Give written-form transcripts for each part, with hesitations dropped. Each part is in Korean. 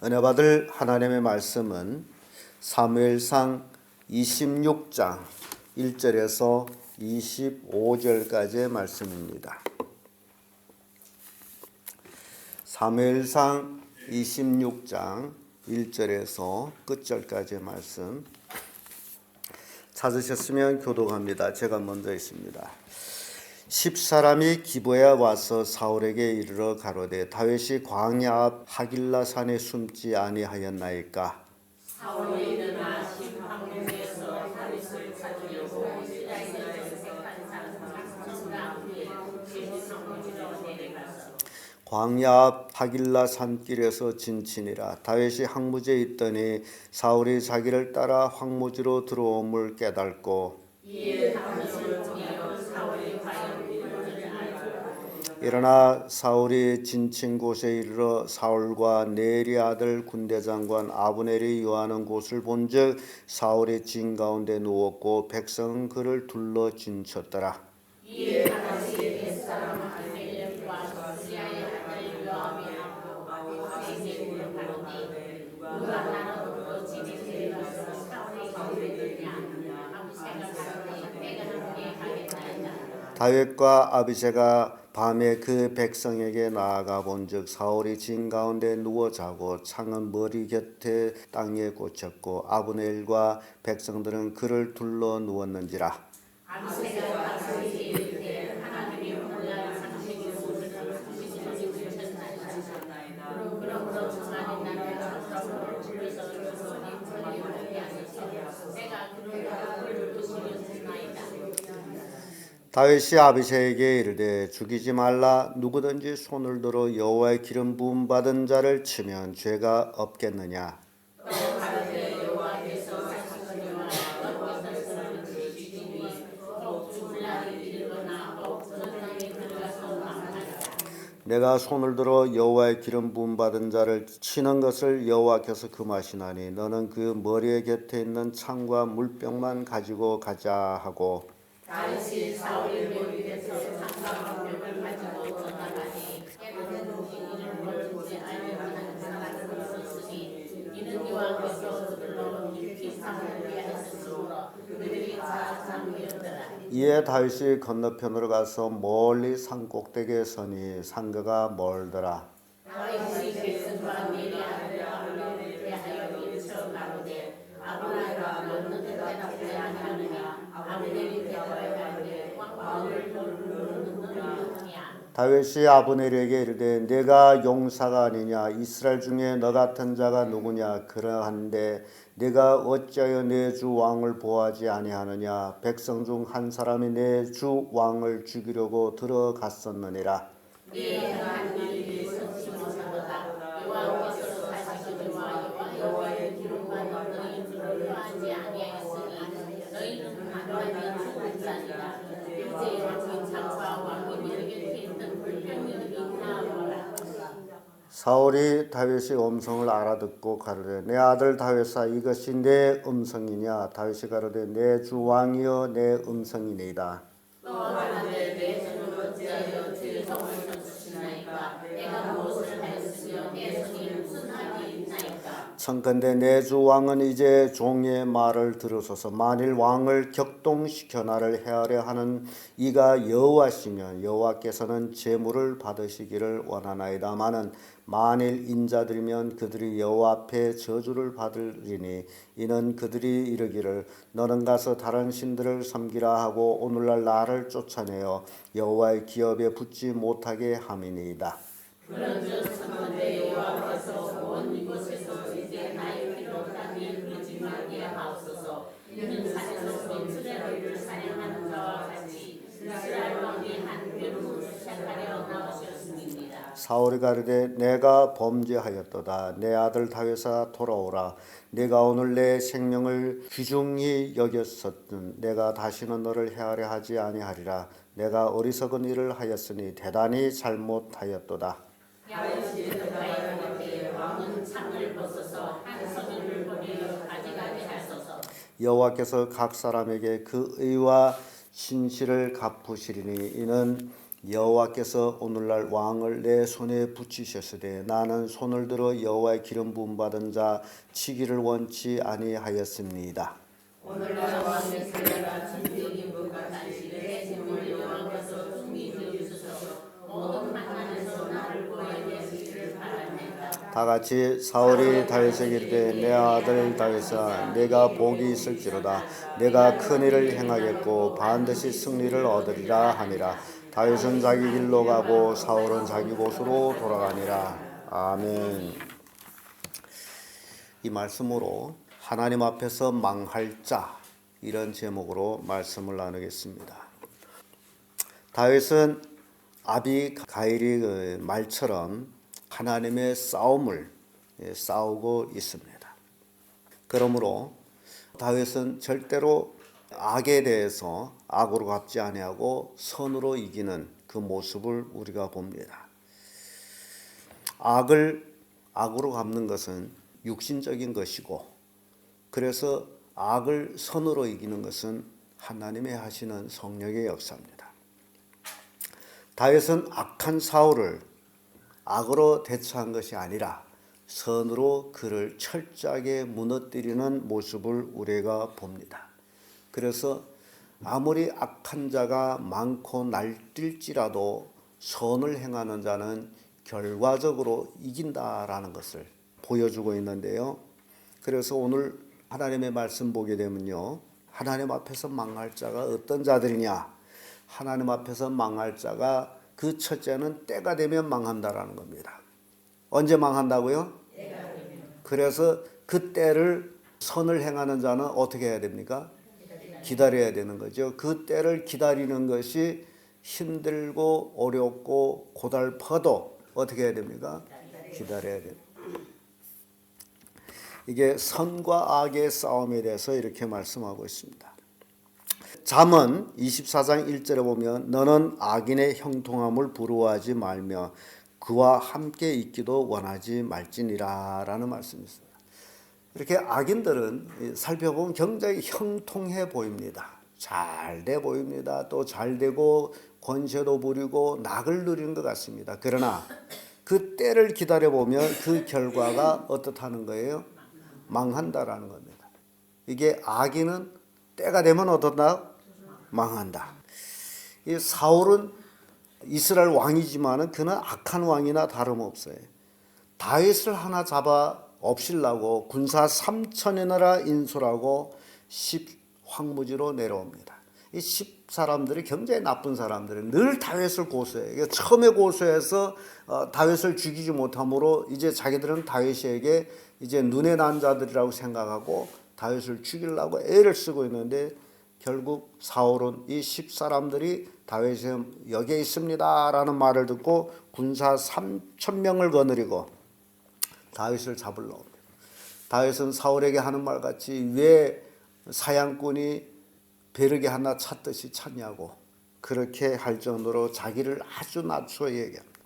은혜 받을 하나님의 말씀은 사무엘상 26장 1절에서 25절까지의 말씀입니다. 사무엘상 26장 1절에서 끝절까지의 말씀 찾으셨으면 교독합니다. 제가 먼저 있습니다. 10사람이 기브에 와서 사울에게 이르러 가로되 다윗이 광야 앞 하길라 산에 숨지 아니하였나이까. 사울이 일어나 시황에서 다윗을 찾으려고 이스라엘에서 택한 사람 앞에 시황으로 내려가서 광야 앞 하길라 산길에서 진친이라. 다윗이 항무지에 있더니 사울이 자기를 따라 황무지로 들어옴을 깨닫고 이에 다윗을 보내어 사울이 과연 이르는지 알고 일어나 사울이 진친 곳에 이르러 사울과 네리 아들 군대장관 아브넬이 요하는 곳을 본즉 사울이 진 가운데 누웠고 백성은 그를 둘러 진쳤더라. 이에 다윗이 벳사람 아히멜렉과 시아의 아들 요압이하고 아비새에 물어가로되 누가 나로 집에 데려가서 사울의 집에 있느냐. 아비새가 가로되 내가 함께 가겠나이다. 다윗과 아비새가 밤에 그 백성에게 나아가 본즉 사울이 진 가운데 누워 자고 창은 머리 곁에 땅에 꽂혔고 아브넬과 백성들은 그를 둘러 누웠는지라. 아비새가 다윗에게 이르되 하나님이 몰라 상식이 옷을 주시지 주셨나이다. 그러므로 주만인 나를 적으로 불러서 주소니 전리하게 하소서. 내가 그를 부르시겠나이다. 다윗이 아비새에게 이르되 죽이지 말라. 누구든지 손을 들어 여호와의 기름 부음 받은 자를 치면 죄가 없겠느냐. 또 가로되 여호와께서 하시거니와 여호와께서는 그를 죽이니 혹 죽을 날이 이르거나 혹 그 땅에 들어가서 망하리라. 내가 손을 들어 여호와의 기름 부음 받은 자를 치는 것을 여호와께서 금하시나니 너는 그 머리의 곁에 있는 창과 물병만 가지고 가자 하고 다윗이 사울의 머리 곁에 창과 물병을 가지고 떠나가니 깨끗한 이는 뭐든지 알려하는 사람을 썼으니 이는 여호와께서 그들로 깊이 상을 위하였으므로 그들이 다 잠기었더라. 이에 다윗이 건너편으로 가서 멀리 산 꼭대기에 서니 상가가 멀더라. 다윗이 백성과 미리 아들 아브넬을 대하여 일쳐 가로되 아브넬아 너는 대답하지 아니하느냐. 아브넬이 대답하되 왕을 부르느냐. 다윗이 아브넬에게 이르되 내가 용사가 아니냐. 이스라엘 중에 너 같은 자가 누구냐. 그러한데 내가 어찌하여 내 주 왕을 보호하지 아니하느냐. 백성 중 한 사람이 내 주 왕을 죽이려고 들어갔었느니라. 네 행한 일이 성치 못하도다. 여호와께서 하시거니와 여호와의 기름만 너희들을 하지 아니하였으니 너희는 하나님의 죽은 자니라. 이제 왕의 창과 왕의 머리 곁에 있던 불병이 있나 보라. 사울이 다윗의 음성을 알아듣고 가로되 내 아들 다윗아 이것이 내 음성이냐. 다윗이 가로되 내 주 왕이여 내 음성이니이다. 또 하는데 내 손을 어찌하여 제 성을 던지시나이까. 내가 무엇을 하였으며 내 손이 무슨 악이 있나이까. 청컨대 내 주 왕은 이제 종의 말을 들으소서. 만일 왕을 격동시켜 나를 해하려 하는 이가 여호와시면 여호와께서는 제물을 받으시기를 원하나이다마는 만일 인자들이면 그들이 여호와 앞에 저주를 받으리니 이는 그들이 이르기를 너는 가서 다른 신들을 섬기라 하고 오늘날 나를 쫓아내어 여호와의 기업에 붙지 못하게 함이니이다. 그런즉 청컨대 여호와께서 온 이곳에서 이제 나의 기록하니 그러지 말게 하옵소서. 이는 산에서 이스라엘을 사냥하는 자와 같이 이스라엘 왕이 한 괴로움을 시작하려 나오셨습니다. 사울이 가르되 내가 범죄하였도다. 내 아들 다윗아 돌아오라. 내가 오늘 내 생명을 귀중히 여겼었든 내가 다시는 너를 해하려 하지 아니하리라. 내가 어리석은 일을 하였으니 대단히 잘못하였도다. 다윗이 대답하여 왕은 창을 벗어서 한 서기를 보내어 가져가게 하소서. 여호와께서 각 사람에게 그 의와 신실을 갚으시리니 이는 여호와께서 오늘날 왕을 내 손에 붙이셨으되 나는 손을 들어 여호와의 기름 부음 받은 자 치기를 원치 아니하였습니다. 오늘날 왕의 세례가 진정인 것 같이 내 짐을 여호와께서 숨기게 주소서. 모든 환난에서 나를 구하여 주시기를 바랍니다. 다 같이 사울이 다윗에게 이르되 내 아들 다윗아 내가 복이 있을지로다. 내가 큰 일을 행하겠고 반드시 승리를 얻으리라 하니라. 다윗은 자기 길로 가고 사울은 자기 곳으로 돌아가니라. 아멘. 이 말씀으로 하나님 앞에서 망할 자, 이런 제목으로 말씀을 나누겠습니다. 다윗은 아비가일이 그 말처럼 하나님의 싸움을 싸우고 있습니다. 그러므로 다윗은 절대로 악에 대해서 악으로 갚지 아니하고 선으로 이기는 그 모습을 우리가 봅니다. 악을 악으로 갚는 것은 육신적인 것이고, 그래서 악을 선으로 이기는 것은 하나님의 하시는 성령의 역사입니다. 다윗은 악한 사울을 악으로 대처한 것이 아니라 선으로 그를 철저하게 무너뜨리는 모습을 우리가 봅니다. 그래서 아무리 악한 자가 많고 날뛸지라도 선을 행하는 자는 결과적으로 이긴다라는 것을 보여주고 있는데요. 그래서 오늘 하나님의 말씀 보게 되면요, 하나님 앞에서 망할 자가 어떤 자들이냐? 하나님 앞에서 망할 자가 그 첫째는 때가 되면 망한다라는 겁니다. 언제 망한다고요? 그래서 그 때를 선을 행하는 자는 어떻게 해야 됩니까? 기다려야 되는 거죠. 그 때를 기다리는 것이 힘들고 어렵고 고달퍼도 어떻게 해야 됩니까? 기다려야 됩니다. 이게 선과 악의 싸움에 대해서 이렇게 말씀하고 있습니다. 잠언 24장 1절에 보면 너는 악인의 형통함을 부러워하지 말며 그와 함께 있기도 원하지 말지니라 라는 말씀이 있습니다. 이렇게 악인들은 살펴보면 굉장히 형통해 보입니다. 잘 돼 보입니다. 또 잘 되고 권세도 부리고 낙을 누리는 것 같습니다. 그러나 그 때를 기다려보면 그 결과가 어떻다는 거예요? 망한다라는 겁니다. 이게 악인은 때가 되면 어떻다? 망한다. 이 사울은 이스라엘 왕이지만은 그는 악한 왕이나 다름없어요. 다윗을 하나 잡아 없애려고 군사 3,000여나라 인솔하고 10 황무지로 내려옵니다. 이 10 사람들이 굉장히 나쁜 사람들이 늘 다윗을 고소해요. 처음에 고소해서 다윗을 죽이지 못함으로 이제 자기들은 다윗에게 이제 눈에 난 자들이라고 생각하고 다윗을 죽이려고 애를 쓰고 있는데 결국 사울은 이 10 사람들이 다윗이 여기에 있습니다라는 말을 듣고 군사 3,000명을 거느리고 다윗을 잡으러 옵니다. 다윗은 사울에게 하는 말같이 왜 사냥꾼이 벼르게 하나 찾듯이 찾냐고 그렇게 할 정도로 자기를 아주 낮춰 얘기합니다.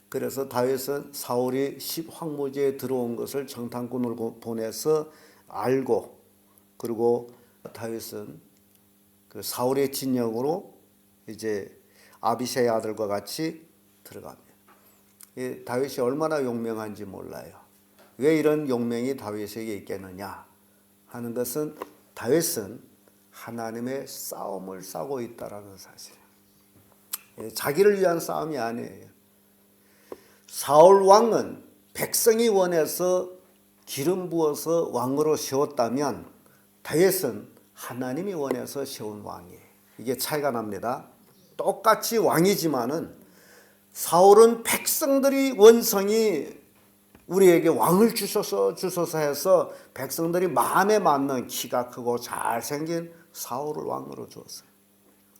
그래서 다윗은 사울이 10 황무지에 들어온 것을 정탐꾼을 보내서 알고, 그리고 다윗은 그 사울의 진영으로 이제 아비새의 아들과 같이 들어갑니다. 다윗이 얼마나 용맹한지 몰라요. 왜 이런 용맹이 다윗에게 있겠느냐 하는 것은 다윗은 하나님의 싸움을 싸고 있다라는 사실이에요. 자기를 위한 싸움이 아니에요. 사울 왕은 백성이 원해서 기름 부어서 왕으로 세웠다면 다윗은 하나님이 원해서 세운 왕이에요. 이게 차이가 납니다. 똑같이 왕이지만은 사울은 백성들이 원성이 우리에게 왕을 주소서 해서 백성들이 마음에 맞는 키가 크고 잘생긴 사울을 왕으로 주었어요.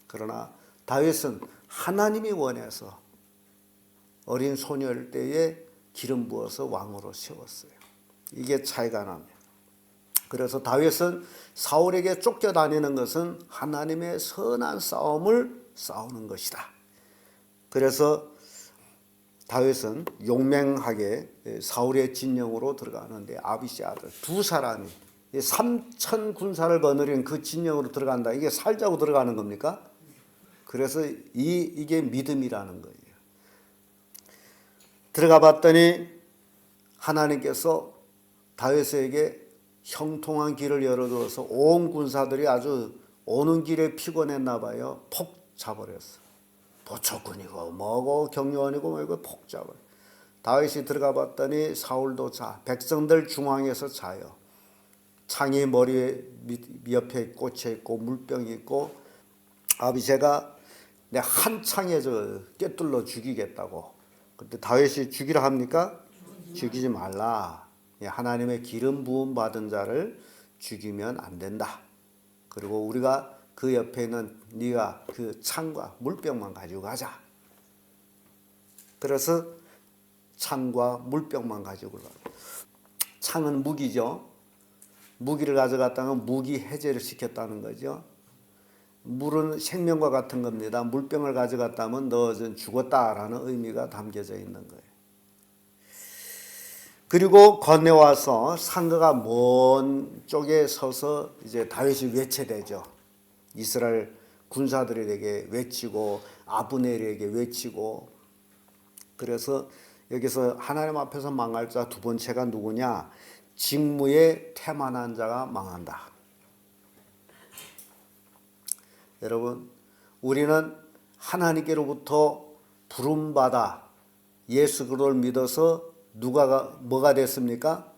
그러나 다윗은 하나님이 원해서 어린 소녀일 때에 기름 부어서 왕으로 세웠어요. 이게 차이가 납니다. 그래서 다윗은 사울에게 쫓겨다니는 것은 하나님의 선한 싸움을 싸우는 것이다. 그래서 다윗은 용맹하게 사울의 진영으로 들어가는데 아비새 아들 2 사람이 3,000 군사를 거느린 그 진영으로 들어간다. 이게 살자고 들어가는 겁니까? 그래서 이게 믿음이라는 거예요. 들어가 봤더니 하나님께서 다윗에게 형통한 길을 열어줘서 온 군사들이 아주 오는 길에 피곤했나 봐요. 폭 자버렸어. 보초꾼이고 뭐고 경요원이고 뭐고 폭 자버려. 다윗이 들어가 봤더니 사울도 자. 백성들 중앙에서 자요. 창이 머리 옆에 꽂혀 있고 물병이 있고 아비새가 내 한 창에 꿰뚫러 죽이겠다고. 그때 다윗이 죽이라 합니까? 죽이지 말라. 하나님의 기름 부음 받은 자를 죽이면 안 된다. 그리고 우리가 그 옆에 있는 네가 그 창과 물병만 가지고 가자. 그래서 창과 물병만 가지고 가. 창은 무기죠. 무기를 가져갔다면 무기 해제를 시켰다는 거죠. 물은 생명과 같은 겁니다. 물병을 가져갔다면 너 죽었다라는 의미가 담겨져 있는 거예요. 그리고 건너와서 상거가 먼 쪽에 서서 이제 다윗이 외쳐대죠. 이스라엘 군사들에게 외치고 아브넬에게 외치고. 그래서 여기서 하나님 앞에서 망할 자 두 번째가 누구냐? 직무에 태만한 자가 망한다. 여러분, 우리는 하나님께로부터 부름받아 예수 그리스도를 믿어서 뭐가 됐습니까?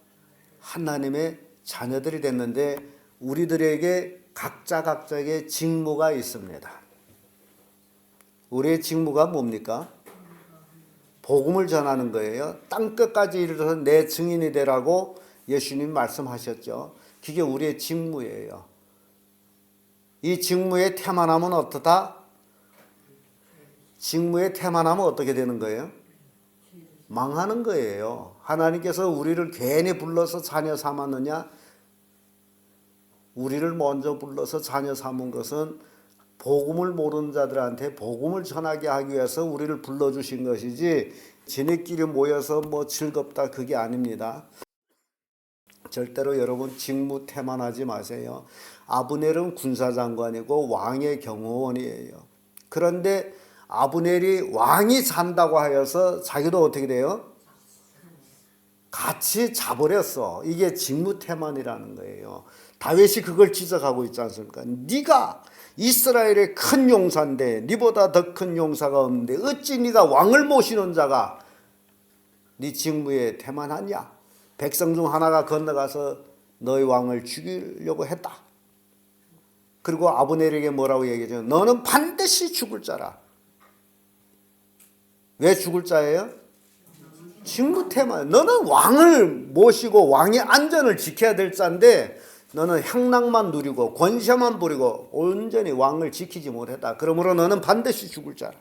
하나님의 자녀들이 됐는데 우리들에게 각자의 직무가 있습니다. 우리의 직무가 뭡니까? 복음을 전하는 거예요. 땅끝까지 이르러서 내 증인이 되라고 예수님 말씀하셨죠. 그게 우리의 직무예요. 이 직무에 태만하면 어떠다? 직무에 태만하면 어떻게 되는 거예요? 망하는 거예요. 하나님께서 우리를 괜히 불러서 자녀 삼았느냐? 우리를 먼저 불러서 자녀 삼은 것은 복음을 모르는 자들한테 복음을 전하게 하기 위해서 우리를 불러주신 것이지 지네끼리 모여서 뭐 즐겁다 그게 아닙니다. 절대로 여러분 직무 태만하지 마세요. 아브넬은 군사장관이고 왕의 경호원이에요. 그런데 아브넬이 왕이 잔다고 하여서 자기도 어떻게 돼요? 같이 자버렸어. 이게 직무태만이라는 거예요. 다윗이 그걸 지적하고 있지 않습니까? 네가 이스라엘의 큰 용사인데 네보다 더 큰 용사가 없는데 어찌 네가 왕을 모시는 자가 네 직무에 태만하냐? 백성 중 하나가 건너가서 너희 왕을 죽이려고 했다. 그리고 아브넬에게 뭐라고 얘기하죠? 너는 반드시 죽을 자라. 왜 죽을 자예요? 직무태만. 너는 왕을 모시고 왕의 안전을 지켜야 될 자인데 너는 향락만 누리고 권세만 부리고 온전히 왕을 지키지 못했다. 그러므로 너는 반드시 죽을 자라.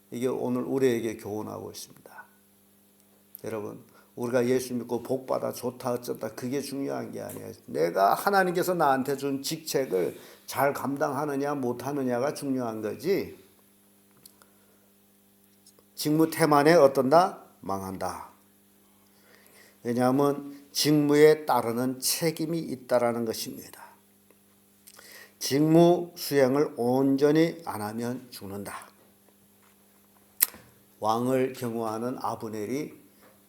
이게 오늘 우리에게 교훈하고 있습니다. 여러분, 우리가 예수 믿고 복받아 좋다 어쩌다 그게 중요한 게 아니에요. 내가 하나님께서 나한테 준 직책을 잘 감당하느냐 못하느냐가 중요한 거지. 직무태만에 어떤다? 망한다. 왜냐하면 직무에 따르는 책임이 있다라는 것입니다. 직무 수행을 온전히 안 하면 죽는다. 왕을 경호하는 아브넬이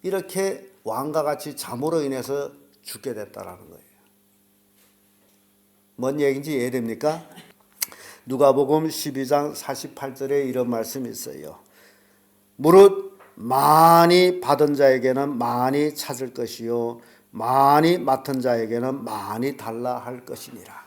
이렇게 왕과 같이 잠으로 인해서 죽게 됐다라는 거예요. 뭔 얘기인지 이해됩니까? 누가복음 12장 48절에 이런 말씀이 있어요. 무릇 많이 받은 자에게는 많이 찾을 것이요 많이 맡은 자에게는 많이 달라 할 것이니라.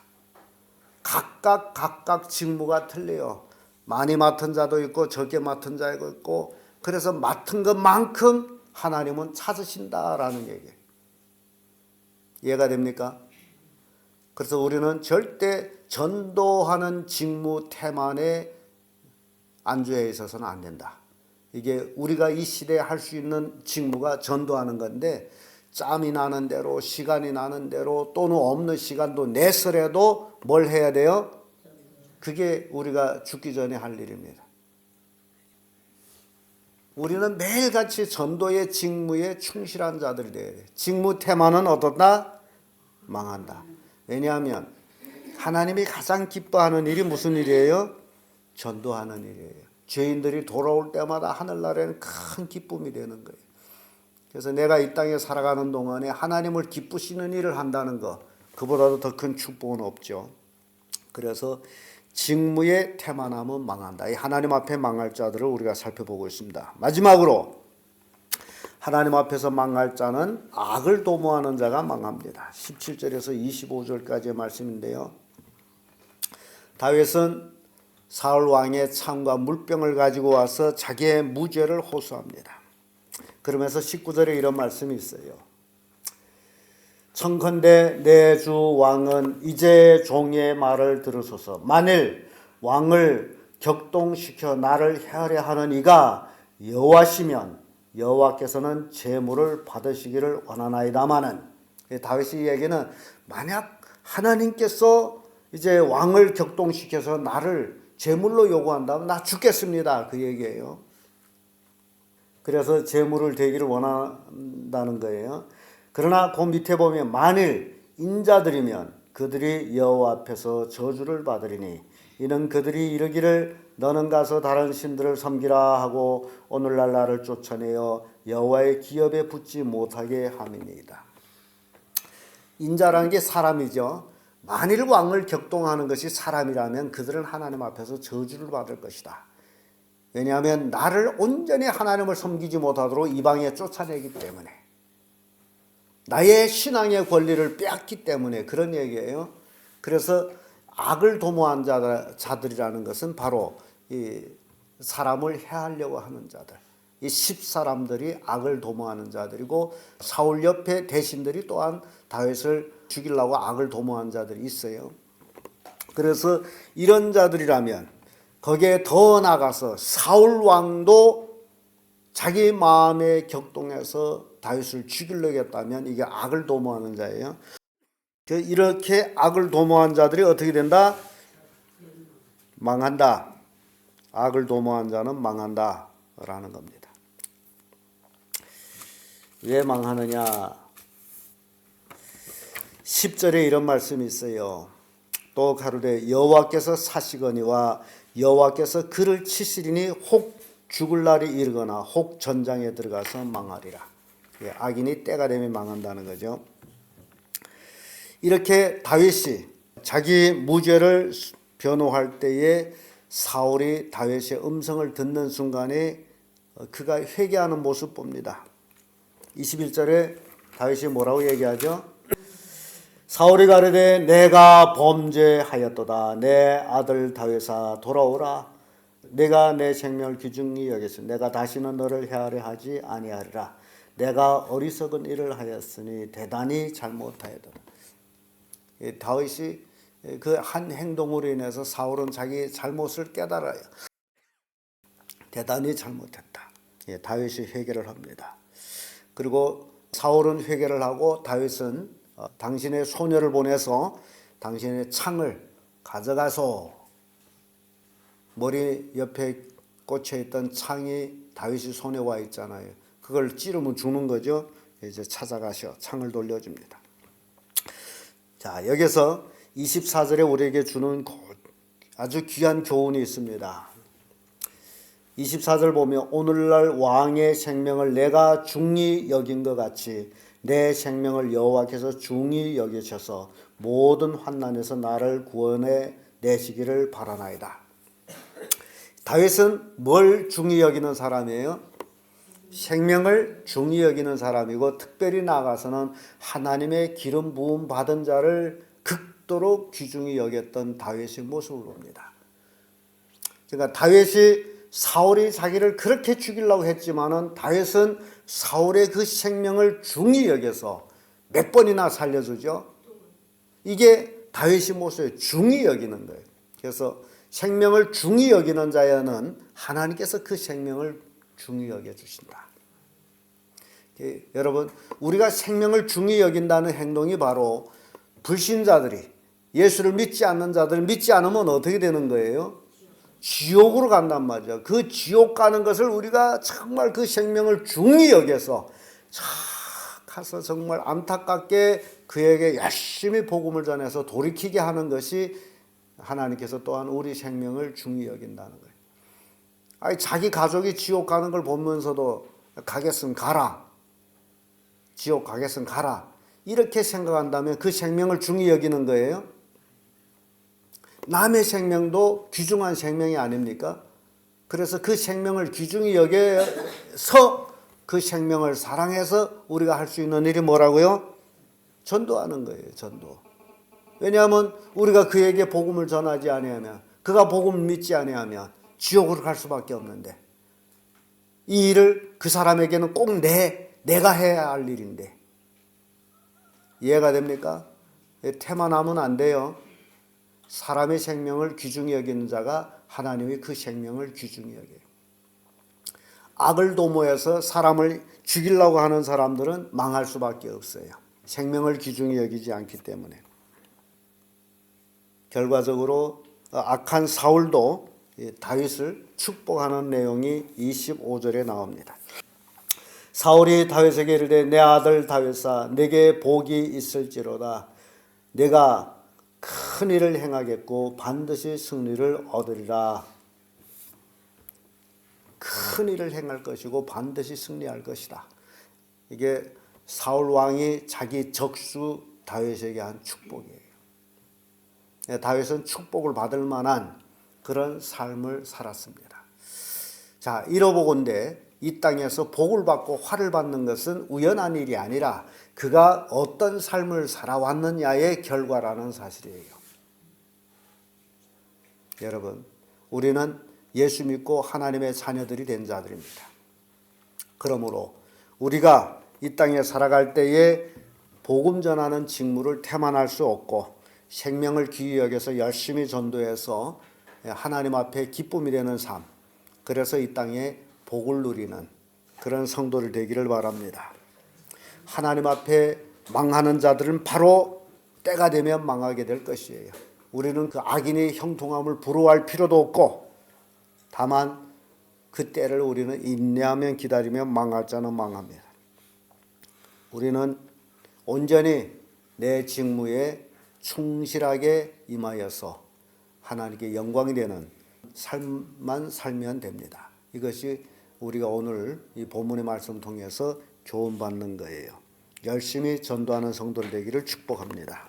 각각 직무가 틀려요. 많이 맡은 자도 있고 적게 맡은 자도 있고 그래서 맡은 것만큼 하나님은 찾으신다라는 얘기예요. 이해가 됩니까? 그래서 우리는 절대 전도하는 직무 태만에 안주해 있어서는 안 된다. 이게 우리가 이 시대에 할 수 있는 직무가 전도하는 건데 짬이 나는 대로 시간이 나는 대로 또는 없는 시간도 내서라도 뭘 해야 돼요? 그게 우리가 죽기 전에 할 일입니다. 우리는 매일같이 전도의 직무에 충실한 자들이 되어야 돼요. 직무 태만은 어떻다? 망한다. 왜냐하면 하나님이 가장 기뻐하는 일이 무슨 일이에요? 전도하는 일이에요. 죄인들이 돌아올 때마다 하늘나라에는 큰 기쁨이 되는 거예요. 그래서 내가 이 땅에 살아가는 동안에 하나님을 기쁘시는 일을 한다는 것, 그보다도 더 큰 축복은 없죠. 그래서 직무에 태만하면 망한다. 이 하나님 앞에 망할 자들을 우리가 살펴보고 있습니다. 마지막으로 하나님 앞에서 망할 자는 악을 도모하는 자가 망합니다. 17절에서 25절까지의 말씀인데요. 다윗은 사울 왕의 창과 물병을 가지고 와서 자기의 무죄를 호소합니다. 그러면서 19절에 이런 말씀이 있어요. 청컨대 내 주 왕은 이제 종의 말을 들으소서. 만일 왕을 격동시켜 나를 해하려 하는 이가 여호와시면 여호와께서는 제물을 받으시기를 원하나이다마는, 다윗의 얘기는 만약 하나님께서 이제 왕을 격동시켜서 나를 제물로 요구한다면 나 죽겠습니다, 그 얘기예요. 그래서 제물을 되기를 원한다는 거예요. 그러나 그 밑에 보면 만일 인자들이면 그들이 여호와 앞에서 저주를 받으리니 이는 그들이 이르기를 너는 가서 다른 신들을 섬기라 하고 오늘날 나를 쫓아내어 여호와의 기업에 붙지 못하게 함이니이다. 인자라는 게 사람이죠. 만일 왕을 격동하는 것이 사람이라면 그들은 하나님 앞에서 저주를 받을 것이다. 왜냐하면 나를 온전히 하나님을 섬기지 못하도록 이방에 쫓아내기 때문에, 나의 신앙의 권리를 빼앗기 때문에 그런 얘기예요. 그래서 악을 도모한 자들이라는 것은 바로 이 사람을 해하려고 하는 자들, 이 10사람들이 악을 도모하는 자들이고, 사울 옆에 대신들이 또한 다윗을 죽이려고 악을 도모한 자들이 있어요. 그래서 이런 자들이라면 거기에 더 나가서 사울 왕도 자기 마음에 격동해서 다윗을 죽이려고 했다면 이게 악을 도모하는 자예요. 이렇게 악을 도모한 자들이 어떻게 된다? 망한다. 악을 도모한 자는 망한다 라는 겁니다. 왜 망하느냐? 10절에 이런 말씀이 있어요. 또 가로되 여호와께서 사시거니와 여호와께서 그를 치시리니 혹 죽을 날이 이르거나 혹 전장에 들어가서 망하리라. 악인이 때가 되면 망한다는 거죠. 이렇게 다윗이 자기 무죄를 변호할 때에 사울이 다윗의 음성을 듣는 순간에 그가 회개하는 모습 봅니다. 21절에 다윗이 뭐라고 얘기하죠? 사울이 가르되 내가 범죄하였도다. 내 아들 다윗아 돌아오라. 내가 내 생명을 귀중히 여겼으니 내가 다시는 너를 해하려 하지 아니하리라. 내가 어리석은 일을 하였으니 대단히 잘못하였도다. 다윗이 그 한 행동으로 인해서 사울은 자기 잘못을 깨달아요. 대단히 잘못했다. 다윗이 회개를 합니다. 그리고 사울은 회개를 하고 다윗은 당신의 소녀를 보내서 당신의 창을 가져가서, 머리 옆에 꽂혀있던 창이 다윗의 손에 와 있잖아요. 그걸 찌르면 죽는 거죠. 이제 찾아가셔 창을 돌려줍니다. 자, 여기서 24절에 우리에게 주는 아주 귀한 교훈이 있습니다. 24절 보면 오늘날 왕의 생명을 내가 중히 여긴 것 같이 내 생명을 여호와께서 중히 여기셔서 모든 환난에서 나를 구원해 내시기를 바라나이다. 다윗은 뭘 중히 여기는 사람이에요? 생명을 중히 여기는 사람이고, 특별히 나아가서는 하나님의 기름 부음 받은 자를 극도로 귀중히 여겼던 다윗의 모습을 봅니다. 그러니까 다윗이 사울이 자기를 그렇게 죽이려고 했지만은 다윗은 사울의 그 생명을 중히 여겨서 몇 번이나 살려주죠. 이게 다윗의 모습을 중히 여기는 거예요. 그래서 생명을 중히 여기는 자에는 하나님께서 그 생명을 중히 여겨주신다. 여러분, 우리가 생명을 중히 여긴다는 행동이 바로 불신자들이, 예수를 믿지 않는 자들, 믿지 않으면 어떻게 되는 거예요? 지옥으로 간단 말이죠. 그 지옥 가는 것을 우리가 정말 그 생명을 중히 여겨서 가서 정말 안타깝게 그에게 열심히 복음을 전해서 돌이키게 하는 것이 하나님께서 또한 우리 생명을 중히 여긴다는 거예요. 아니 자기 가족이 지옥 가는 걸 보면서도 가겠으면 가라. 지옥 가겠으면 가라. 이렇게 생각한다면 그 생명을 중히 여기는 거예요. 남의 생명도 귀중한 생명이 아닙니까? 그래서 그 생명을 귀중히 여겨서 그 생명을 사랑해서 우리가 할 수 있는 일이 뭐라고요? 전도하는 거예요. 전도. 왜냐하면 우리가 그에게 복음을 전하지 아니하면, 그가 복음을 믿지 아니하면 지옥으로 갈 수밖에 없는데, 이 일을 그 사람에게는 꼭 내가 해야 할 일인데, 이해가 됩니까? 태만하면 안 돼요. 사람의 생명을 귀중히 여기는 자가 하나님이 그 생명을 귀중히 여겨요. 악을 도모해서 사람을 죽이려고 하는 사람들은 망할 수밖에 없어요. 생명을 귀중히 여기지 않기 때문에. 결과적으로 악한 사울도 다윗을 축복하는 내용이 25절에 나옵니다. 사울이 다윗에게 이르되 내 아들 다윗아 내게 복이 있을지로다. 내가 큰 일을 행하겠고 반드시 승리를 얻으리라. 큰 일을 행할 것이고 반드시 승리할 것이다. 이게 사울 왕이 자기 적수 다윗에게 한 축복이에요. 다윗은 축복을 받을 만한 그런 삶을 살았습니다. 자, 이러보건대 이 땅에서 복을 받고 화를 받는 것은 우연한 일이 아니라 그가 어떤 삶을 살아왔느냐의 결과라는 사실이에요. 여러분, 우리는 예수 믿고 하나님의 자녀들이 된 자들입니다. 그러므로 우리가 이 땅에 살아갈 때에 복음 전하는 직무를 태만할 수 없고 생명을 귀히 여겨서 열심히 전도해서 하나님 앞에 기쁨이 되는 삶, 그래서 이 땅에 복을 누리는 그런 성도를 되기를 바랍니다. 하나님 앞에 망하는 자들은 바로 때가 되면 망하게 될 것이에요. 우리는 그 악인의 형통함을 부러워할 필요도 없고, 다만 그 때를 우리는 인내하면 기다리면 망할 자는 망합니다. 우리는 온전히 내 직무에 충실하게 임하여서 하나님께 영광이 되는 삶만 살면 됩니다. 이것이 우리가 오늘 이 본문의 말씀을 통해서 교훈받는 거예요. 열심히 전도하는 성도들 되기를 축복합니다.